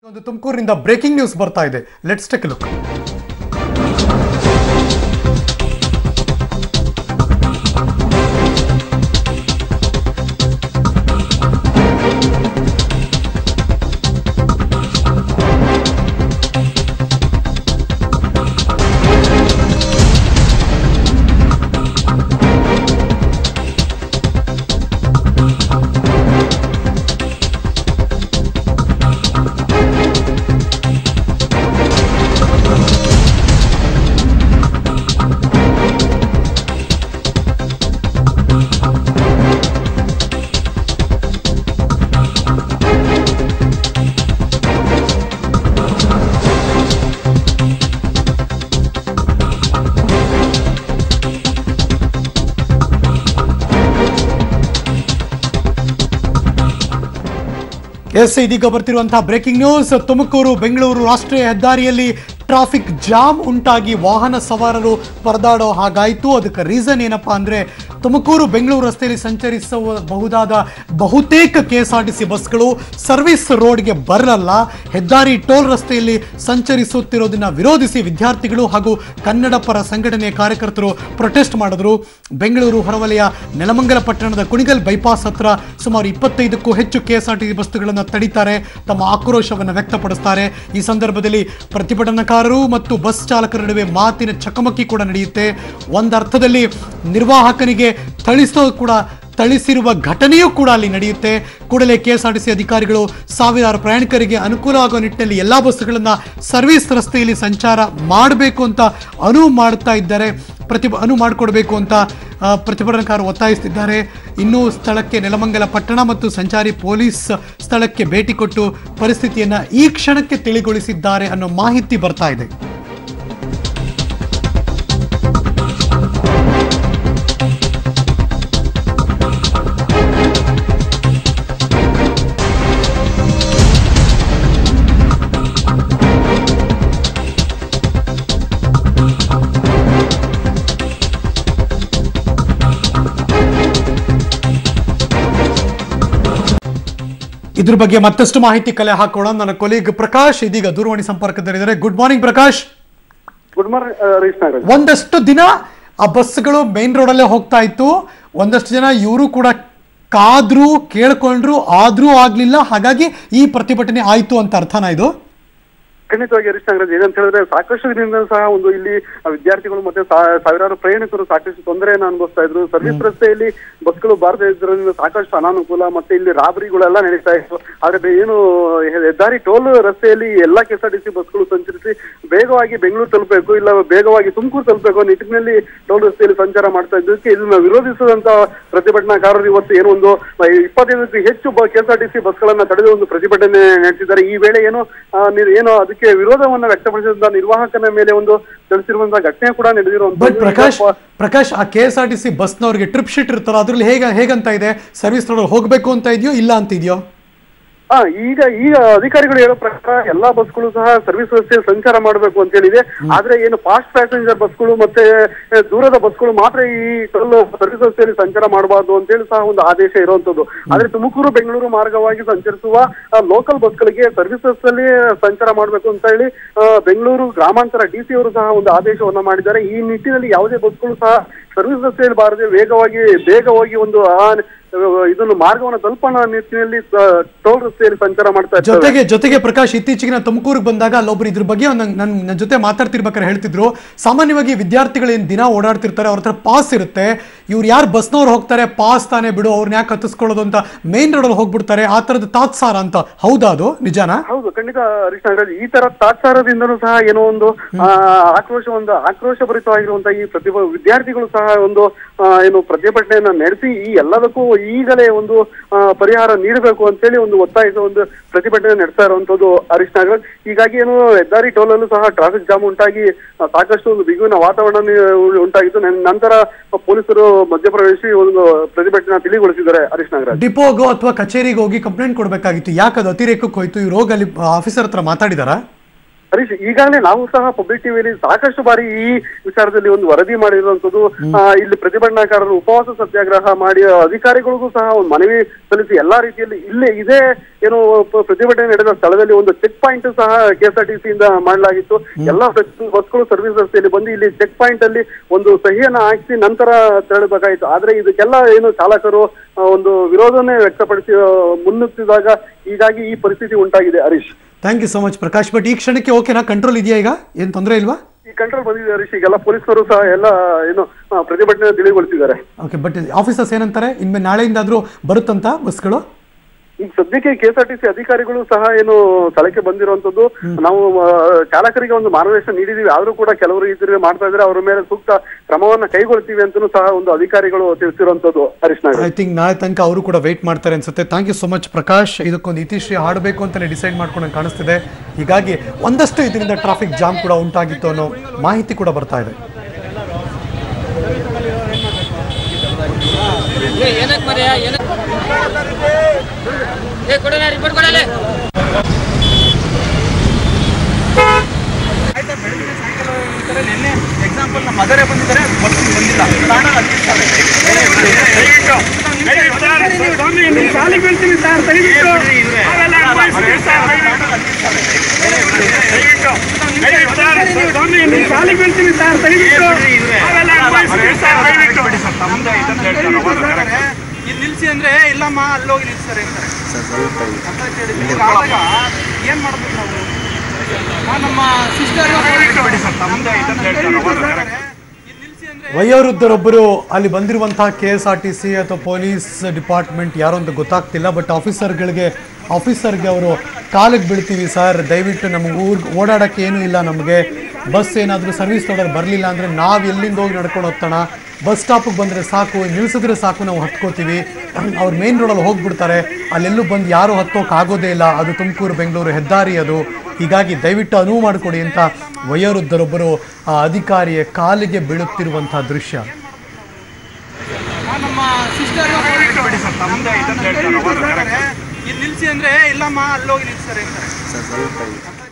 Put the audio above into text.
ಒಂದು ತುಮಕೂರಿನಿಂದ breaking news ಬರ್ತಾ ಇದೆ. Let's take A look. ಇದೀಗ ಬರ್ತಿರುವಂತಹ ಬ್ರೇಕಿಂಗ್ ನ್ಯೂಸ್. ತುಮಕೂರು ಬೆಂಗಳೂರು ರಾಷ್ಟ್ರೀಯ ಹೆದ್ದಾರಿಯಲ್ಲಿ ಟ್ರಾಫಿಕ್ ಜಾಮ್ ಉಂಟಾಗಿ ವಾಹನ ಸವಾರರು ಪರದಾಡೋ ಹಾಗಾಯಿತು. ಅದಕ್ಕೆ ರೀಸನ್ ಏನಪ್ಪಾ ಅಂದ್ರೆ, ತುಮಕೂರು ಬೆಂಗಳೂರು ರಸ್ತೆಯಲ್ಲಿ ಸಂಚರಿಸಬಹುದಾದ ಬಹುತೇಕ KSRTC ಬಸ್ಗಳು ಸರ್ವಿಸ್ ರೋಡ್ಗೆ ಬರಲ್ಲ. ಹೆದ್ದಾರಿ ಟೋಲ್ ರಸ್ತೆಯಲ್ಲಿ ಸಂಚರಿಸುತ್ತಿರೋದನ್ನ ವಿರೋಧಿಸಿ ವಿದ್ಯಾರ್ಥಿಗಳು ಹಾಗೂ ಕನ್ನಡ ಪರ ಸಂಘಟನೆಯ ಕಾರ್ಯಕರ್ತರು ಪ್ರೊಟೆಸ್ಟ್ ಮಾಡಿದ್ರು. ಬೆಂಗಳೂರು ಹೊರವಲಯ ನೆಲಮಂಗಲ ಪಟ್ಟಣದ ಕುಣಿಗಲ್ ಬೈಪಾಸ್ ಹತ್ರ ಸುಮಾರು 25ಕ್ಕೂ ಹೆಚ್ಚು KSRTC ಬಸ್ಸುಗಳನ್ನು ತಡೀತಾರೆ, ತಮ್ಮ ಆಕ್ರೋಶವನ್ನು ವ್ಯಕ್ತಪಡಿಸ್ತಾರೆ. ಈ ಸಂದರ್ಭದಲ್ಲಿ ಪ್ರತಿಭಟನಾಕಾರರು ಮತ್ತು ಬಸ್ ಚಾಲಕರ ನಡುವೆ ಮಾತಿನ ಚಕಮಕಿ ಕೂಡ ನಡೆಯುತ್ತೆ. ಒಂದರ್ಥದಲ್ಲಿ ನಿರ್ವಾಹಕನಿಗೆ ಥಳಿಸಿರುವ ಘಟನೆಯೂ ಕೂಡ ಅಲ್ಲಿ ನಡೆಯುತ್ತೆ. ಕೂಡಲೇ KSRTC ಅಧಿಕಾರಿಗಳು ಸಾವಿರಾರು ಪ್ರಯಾಣಿಕರಿಗೆ ಅನುಕೂಲ ಆಗುವ ನಿಟ್ಟಿನಲ್ಲಿ ಎಲ್ಲಾ ಬಸ್ಸುಗಳನ್ನು ಸರ್ವಿಸ್ ರಸ್ತೆಯಲ್ಲಿ ಸಂಚಾರ ಮಾಡಬೇಕು ಅಂತ ಅನುವು ಮಾಡಿಕೊಡಬೇಕು ಅಂತ ಪ್ರತಿಭಟನಾಕಾರರು ಒತ್ತಾಯಿಸುತ್ತಿದ್ದಾರೆ. ಇನ್ನೂ ಸ್ಥಳಕ್ಕೆ ನೆಲಮಂಗಲ ಪಟ್ಟಣ ಮತ್ತು ಸಂಚಾರಿ ಪೊಲೀಸ್ ಸ್ಥಳಕ್ಕೆ ಭೇಟಿ ಕೊಟ್ಟು ಪರಿಸ್ಥಿತಿಯನ್ನು ಈ ಕ್ಷಣಕ್ಕೆ ತಿಳಿಗೊಳಿಸಿದ್ದಾರೆ ಅನ್ನೋ ಮಾಹಿತಿ ಬರ್ತಾ ಇದೆ. ಇದ್ರ ಬಗ್ಗೆ ಮತ್ತಷ್ಟು ಮಾಹಿತಿ ಕಲೆ ಹಾಕೋಣ. ನನ್ನ ಕೊಲೀಗ್ ಪ್ರಕಾಶ್ ಇದೀಗ ದೂರವಾಣಿ ಸಂಪರ್ಕದಲ್ಲಿದ್ದಾರೆ. Good morning Prakash. Good morning. ಒಂದಷ್ಟು ದಿನ ಆ ಬಸ್ಗಳು ಮೇನ್ ರೋಡ್ ಅಲ್ಲೇ ಹೋಗ್ತಾ ಇತ್ತು. ಒಂದಷ್ಟು ಜನ ಇವರು ಕೂಡ ಕಾದ್ರು, ಕೇಳ್ಕೊಂಡ್ರು, ಆದ್ರೂ ಆಗ್ಲಿಲ್ಲ. ಹಾಗಾಗಿ ಈ ಪ್ರತಿಭಟನೆ ಆಯ್ತು ಅಂತ ಅರ್ಥನಾ ಇದು? ಖಂಡಿತವಾಗಿ ಹರೀಶ್ ನಾಗರಾಜ್, ಏನಂತ ಹೇಳಿದ್ರೆ ಸಾಕಷ್ಟು ದಿನದಿಂದ ಸಹ ಒಂದು ಇಲ್ಲಿ ವಿದ್ಯಾರ್ಥಿಗಳು ಮತ್ತೆ ಸಾವಿರಾರು ಪ್ರಯಾಣಿಕರು ಸಾಕಷ್ಟು ತೊಂದರೆಯನ್ನು ಅನುಭವಿಸ್ತಾ ಇದ್ರು. ಸರ್ವಿಸ್ ರಸ್ತೆಯಲ್ಲಿ ಬಸ್ಗಳು ಬಾರದೇ ಇದ್ರಿಂದ ಸಾಕಷ್ಟು ಅನಾನುಕೂಲ ಮತ್ತೆ ಇಲ್ಲಿ ರಾಬರಿಗಳೆಲ್ಲ ನಡೀತಾ ಇತ್ತು. ಆದ್ರೆ ಏನು ಹೆದ್ದಾರಿ ಟೋಲ್ ರಸ್ತೆಯಲ್ಲಿ ಎಲ್ಲಾ KSRTC ಬಸ್ಗಳು ಸಂಚರಿಸಿ ಬೇಗವಾಗಿ ಬೆಂಗಳೂರು ತಲುಪಬೇಕು, ಇಲ್ಲ ಬೇಗವಾಗಿ ತುಮಕೂರು ತಲುಪಬೇಕು ನಿಟ್ಟಿನಲ್ಲಿ ಟೋಲ್ ರಸ್ತೆಯಲ್ಲಿ ಸಂಚಾರ ಮಾಡ್ತಾ ಇದ್ದಕ್ಕೆ ಇದನ್ನ ವಿರೋಧಿಸಿದಂತ ಪ್ರತಿಭಟನಾಕಾರರು ಇವತ್ತು ಏನು ಒಂದು 25ಕ್ಕೂ ಹೆಚ್ಚು KSRTC ಬಸ್ಗಳನ್ನ ತಡೆದು ಒಂದು ಪ್ರತಿಭಟನೆ ನಡೆಸಿದ್ದಾರೆ. ಈ ವೇಳೆ ಏನು ಅದಕ್ಕೆ ವಿರೋಧವನ್ನ ವ್ಯಕ್ತಪಡಿಸಿದ ನಿರ್ವಾಹಕನ ಮೇಲೆ ಒಂದು ತಿಳಿಸಿರುವಂತಹ ಘಟನೆ ಕೂಡ ನಡೆದಿರುವಂತಹ. ಪ್ರಕಾಶ್, ಆ KSRTC ಬಸ್ನವ್ರಿಗೆ ಟ್ರಿಪ್ ಶೀಟ್ ಇರ್ತಾರ, ಅದ್ರಲ್ಲಿ ಹೇಗಂತ ಇದೆ? ಸರ್ವಿಸ್ ರೋಡ್ ಹೋಗ್ಬೇಕು ಅಂತ ಇದೆಯೋ ಇಲ್ಲ ಅಂತ ಇದೆಯೋ? ಈಗ ಅಧಿಕಾರಿಗಳು ಹೇಳೋ ಪ್ರಕಾರ ಎಲ್ಲಾ ಬಸ್ಗಳು ಸಹ ಸರ್ವಿಸ್ ವ್ಯವಸ್ಥೆಯಲ್ಲಿ ಸಂಚಾರ ಮಾಡಬೇಕು ಅಂತ ಹೇಳಿದೆ. ಆದ್ರೆ ಏನು ಫಾಸ್ಟ್ ಪ್ಯಾಸೆಂಜರ್ ಬಸ್ಗಳು ಮತ್ತೆ ದೂರದ ಬಸ್ಗಳು ಮಾತ್ರ ಈ ಸರ್ವಿಸ್ ವ್ಯವಸ್ಥೆಯಲ್ಲಿ ಸಂಚಾರ ಮಾಡಬಾರ್ದು ಅಂತ ಹೇಳಿ ಸಹ ಒಂದು ಆದೇಶ ಇರುವಂತದ್ದು. ಆದ್ರೆ ತುಮಕೂರು ಬೆಂಗಳೂರು ಮಾರ್ಗವಾಗಿ ಸಂಚರಿಸುವ ಲೋಕಲ್ ಬಸ್ಗಳಿಗೆ ಸರ್ವಿಸ್ ವ್ಯವಸ್ಥೆಯಲ್ಲಿ ಸಂಚಾರ ಮಾಡಬೇಕು ಅಂತ ಹೇಳಿ ಬೆಂಗಳೂರು ಗ್ರಾಮಾಂತರ DC ಅವರು ಸಹ ಒಂದು ಆದೇಶವನ್ನ ಮಾಡಿದ್ದಾರೆ. ಈ ನಿಟ್ಟಿನಲ್ಲಿ ಯಾವುದೇ ಬಸ್ಗಳು ಸಹ ಸರ್ವಿಸ್ ರಸ್ತೆಯಲ್ಲಿ ಬಾರದೆ ಬೇಗವಾಗಿ ಒಂದು ಇದನ್ನು ಮಾರ್ಗವನ್ನು ತಲುಪೋಣ ನಿಟ್ಟಿನಲ್ಲಿ ಟೋಲ್ ರಸ್ತೆಯಲ್ಲಿ ಸಂಚಾರ ಮಾಡ್ತಾ ಇದ್ದಾರೆ. ಜೊತೆಗೆ ಪ್ರಕಾಶ್, ಇತ್ತೀಚೆಗೆ ತುಮಕೂರಿಗೆ ಬಂದಾಗ ಅಲ್ಲೊಬ್ರು ಇದ್ರ ಬಗ್ಗೆ ನನ್ನ ಜೊತೆ ಮಾತಾಡ್ತಿರ್ಬೇಕಾದ್ರೆ ಹೇಳ್ತಿದ್ರು, ಸಾಮಾನ್ಯವಾಗಿ ವಿದ್ಯಾರ್ಥಿಗಳು ಏನ್ ದಿನ ಓಡಾಡ್ತಿರ್ತಾರೆ, ಅವ್ರ ಹತ್ರ ಪಾಸ್ ಇರುತ್ತೆ, ಇವ್ರು ಯಾರು ಬಸ್ನವ್ರು ಹೋಗ್ತಾರೆ ಪಾಸ್ ತಾನೇ ಬಿಡು, ಅವ್ರನ್ನ ಯಾಕೆ ಹತ್ತಿಸ್ಕೊಳ್ಳೋದು ಅಂತ ಮೇನ್ ರೋಡ್ ಅಲ್ಲಿ ಹೋಗ್ಬಿಡ್ತಾರೆ. ಆ ತರದ ತಾತ್ಸಾರ ಅಂತ, ಹೌದಾ ಅದು ನಿಜಾನಾ? ಹೌದು, ಖಂಡಿತ ಹರೀಶ್ ನಾಗರಾಜ್. ಈ ತರ ತಾತ್ಸಾರದಿಂದನೂ ಸಹ ಏನೋ ಒಂದು ಆಕ್ರೋಶಭರಿತವಾಗಿರುವಂತಹ ಈ ವಿದ್ಯಾರ್ಥಿಗಳು ಸಹ ಒಂದು ಪ್ರತಿಭಟನೆಯನ್ನ ನಡೆಸಿ ಈ ಎಲ್ಲದಕ್ಕೂ ಈಗಲೇ ಒಂದು ಪರಿಹಾರ ನೀಡಬೇಕು ಅಂತ ಹೇಳಿ ಒಂದು ಒತ್ತಾಯಿಸ ಒಂದು ಪ್ರತಿಭಟನೆ ನಡೆಸ್ತಾ ಇರುವಂತದ್ದು ಹರೀಶ್ ನಾಗರಾಜ್. ಹೀಗಾಗಿ ಹೆದ್ದಾರಿ ಟೋಲ್ ಅಲ್ಲೂ ಸಹ ಟ್ರಾಫಿಕ್ ಜಾಮ್ ಉಂಟಾಗಿ ಸಾಕಷ್ಟು ಒಂದು ಬಿಗುವಿನ ವಾತಾವರಣ ಉಂಟಾಗಿತ್ತು. ನಂತರ ಪೊಲೀಸರು ಮಧ್ಯಪ್ರವೇಶಿ ಒಂದು ಪ್ರತಿಭಟನೆ ತಿಳಿಗೊಳಿಸಿದ್ದಾರೆ ಹರೀಶ್ ನಾಗರಾಜ್. ಡಿಪೋಗೋ ಅಥವಾ ಕಚೇರಿಗೆ ಹೋಗಿ ಕಂಪ್ಲೇಂಟ್ ಕೊಡಬೇಕಾಗಿತ್ತು, ಯಾಕೆ ಅದು ಅತಿರೇಕಕ್ಕೆ ಹೋಯ್ತು? ಇವ್ರು ಹೋಗಿ ಅಲ್ಲಿ ಆಫೀಸರ್ ಹತ್ರ ಮಾತಾಡಿದಾರಾ? ಹರೀಶ್, ಈಗಾಗಲೇ ನಾವು ಸಹ ಪಬ್ಲಿಕ್ ಟಿವಿಯಲ್ಲಿ ಸಾಕಷ್ಟು ಬಾರಿ ಈ ವಿಚಾರದಲ್ಲಿ ಒಂದು ವರದಿ ಮಾಡಿರುವಂತದ್ದು. ಇಲ್ಲಿ ಪ್ರತಿಭಟನಾಕಾರರು ಉಪವಾಸ ಸತ್ಯಾಗ್ರಹ ಮಾಡಿ ಅಧಿಕಾರಿಗಳಿಗೂ ಸಹ ಒಂದು ಮನವಿ ಸಲ್ಲಿಸಿ ಎಲ್ಲಾ ರೀತಿಯಲ್ಲಿ ಇದೇ ಏನು ಪ್ರತಿಭಟನೆ ನಡೆದ ಸ್ಥಳದಲ್ಲಿ ಒಂದು ಚೆಕ್ ಪಾಯಿಂಟ್ ಸಹ KSRTC ಇಂದ ಮಾಡಲಾಗಿತ್ತು. ಎಲ್ಲಾ ಬಸ್ಗಳು ಸರ್ವಿಸ್ ರಸ್ತೆಯಲ್ಲಿ ಬಂದು ಇಲ್ಲಿ ಚೆಕ್ ಪಾಯಿಂಟ್ ಅಲ್ಲಿ ಒಂದು ಸಹಿಯನ್ನ ಹಾಕಿಸಿ ನಂತರ ತೆರಳಬೇಕಾಯಿತು. ಆದ್ರೆ ಇದಕ್ಕೆಲ್ಲ ಏನು ಚಾಲಕರು ಒಂದು ವಿರೋಧನೇ ವ್ಯಕ್ತಪಡಿಸಿ ಮುನ್ನುಗ್ಗಿದಾಗ ಹೀಗಾಗಿ ಈ ಪರಿಸ್ಥಿತಿ ಉಂಟಾಗಿದೆ. Harish, thank you so much Prakash. But ಈ ಕ್ಷಣಕ್ಕೆ ಓಕೆನಾ, ಕಂಟ್ರೋಲ್ ಇದೆಯಾ, ಈಗ ಏನು ತೊಂದರೆ ಇಲ್ವಾ? ಈ ಕಂಟ್ರೋಲ್ ಬಂದಿದೆ ಹರೀಶ್. ಈಗೆಲ್ಲ ಪೊಲೀಸರು ಸಹ ಎಲ್ಲ ಏನು ಪ್ರತಿಭಟನೆ ತಿಳಿಗೊಳಿಸಿದ್ದಾರೆ. ಓಕೆ, ಬಟ್ ಆಫೀಸರ್ಸ್ ಏನಂತಾರೆ, ಇನ್ಮೇಲೆ ನಾಳೆಯಿಂದಾದ್ರೂ ಬರುತ್ತಂತ ಬಸ್ಗಳು? ಈಗ ಸದ್ಯಕ್ಕೆ KSRTC ಅಧಿಕಾರಿಗಳು ಸಹ ಏನು ಸ್ಥಳಕ್ಕೆ ಬಂದಿರುವಂತದ್ದು. ನಾವು ಚಾಲಕರಿಗೆ ಒಂದು ಮಾರ್ಗದರ್ಶನ ನೀಡಿದೀವಿ, ಆದ್ರೂ ಕೂಡ ಕೆಲವರು ಇದ್ರೆ ಮಾಡ್ತಾ ಇದ್ರೆ ಅವರ ಮೇಲೆ ಸೂಕ್ತ ಕ್ರಮವನ್ನ ಕೈಗೊಳ್ತೀವಿ ಅಂತಲೂ ಸಹ ಒಂದು ಅಧಿಕಾರಿಗಳು ತಿಳಿಸಿರುವಂತದ್ದು. ಹರೀಶ್, ಐ ಥಿಂಕ್ ನಾಳೆ ತನಕ ಅವರು ಕೂಡ ವೇಟ್ ಮಾಡ್ತಾರೆ ಅನ್ಸುತ್ತೆ. Thank you so much Prakash. ಇದಕ್ಕೊಂದು ಇತಿಶ್ರೀ ಹಾಡಬೇಕು ಅಂತಲೇ ಡಿಸೈಡ್ ಮಾಡ್ಕೊಂಡು ಕಾಣಿಸ್ತಿದೆ. ಹೀಗಾಗಿ ಒಂದಷ್ಟು ಇದರಿಂದ ಟ್ರಾಫಿಕ್ ಜಾಮ್ ಕೂಡ ಉಂಟಾಗಿತ್ತು ಅನ್ನೋ ಮಾಹಿತಿ ಕೂಡ ಬರ್ತಾ ಇದೆ. ಎಕ್ಸಾಂಪಲ್ ನಮ್ಮ ಮದರೇ ಬಂದಿದ್ದಾರೆ, ಬಸ್ ಬಂದಿಲ್ಲ. ಶಾಲೆಗೆ ಬೀಳ್ತೀನಿ ಸರ್, ಶಾಲೆಗೆ ಬೀಳ್ತೀನಿ ಸರ್, ಇಲ್ಲಿ ನಿಲ್ಸಿ ಅಂದ್ರೆ ಇಲ್ಲಮ್ಮ ಅಲ್ಲೋಗಿ ನಿಲ್ಸ್ತಾರೆ ಅಂತಾರೆ. ಏನ್ ಮಾಡ್ಬೇಕು ನಾವು? ನಮ್ಮ ಸಿಸ್ಟರ್ ವಯೋವೃದ್ಧರೊಬ್ಬರು ಅಲ್ಲಿ ಬಂದಿರುವಂತಹ KSRTC ಅಥವಾ ಪೊಲೀಸ್ ಡಿಪಾರ್ಟ್ಮೆಂಟ್ ಯಾರೋ ಅಂತ ಗೊತ್ತಾಗ್ತಿಲ್ಲ. ಬಟ್ ಆಫೀಸರ್ಗೆ ಅವರು ಕಾಲಿಗೆ ಬೀಳ್ತೀವಿ ಸರ್, ದಯವಿಟ್ಟು ನಮಗೆ ಓಡಾಡೋಕ್ಕೆ ಏನೂ ಇಲ್ಲ, ನಮಗೆ ಬಸ್ ಏನಾದರೂ ಸರ್ವಿಸ್ ಆರ್ಡರ್ ಬರಲಿಲ್ಲ ಅಂದರೆ ನಾವು ಎಲ್ಲಿಂದ ಹೋಗಿ ನಡ್ಕೊಂಡು ಹೋಗ್ತಾಣ, ಬಸ್ ಸ್ಟಾಪಿಗೆ ಬಂದರೆ ಸಾಕು, ನಿಲ್ಲಿಸಿದ್ರೆ ಸಾಕು, ನಾವು ಹತ್ಕೋತೀವಿ. ಅವ್ರು ಮೇನ್ ರೋಡಲ್ಲಿ ಹೋಗ್ಬಿಡ್ತಾರೆ, ಅಲ್ಲೆಲ್ಲೂ ಬಂದು ಯಾರೂ ಹತ್ತೋಕ್ಕಾಗೋದೇ ಇಲ್ಲ, ಅದು ತುಮಕೂರು ಬೆಂಗಳೂರು ಹೆದ್ದಾರಿ ಅದು. ಹೀಗಾಗಿ ದಯವಿಟ್ಟು ಅನುವು ಮಾಡಿಕೊಡಿ ಅಂತ ವಯೋವೃದ್ಧರೊಬ್ಬರು ಆ ಅಧಿಕಾರಿಯ ಕಾಲಿಗೆ ಬೀಳುತ್ತಿರುವಂಥ ದೃಶ್ಯ. ನಮ್ಮ ಸಿಸ್ಟರ್ ಇಲ್ಲಿ ನಿಲ್ಸಿ ಅಂದ್ರೆ ಇಲ್ಲಮ್ಮ ಅಲ್ಲೋಗಿ ನಿಲ್ಸ್ತಾರೆ ಅಂತಾರೆ.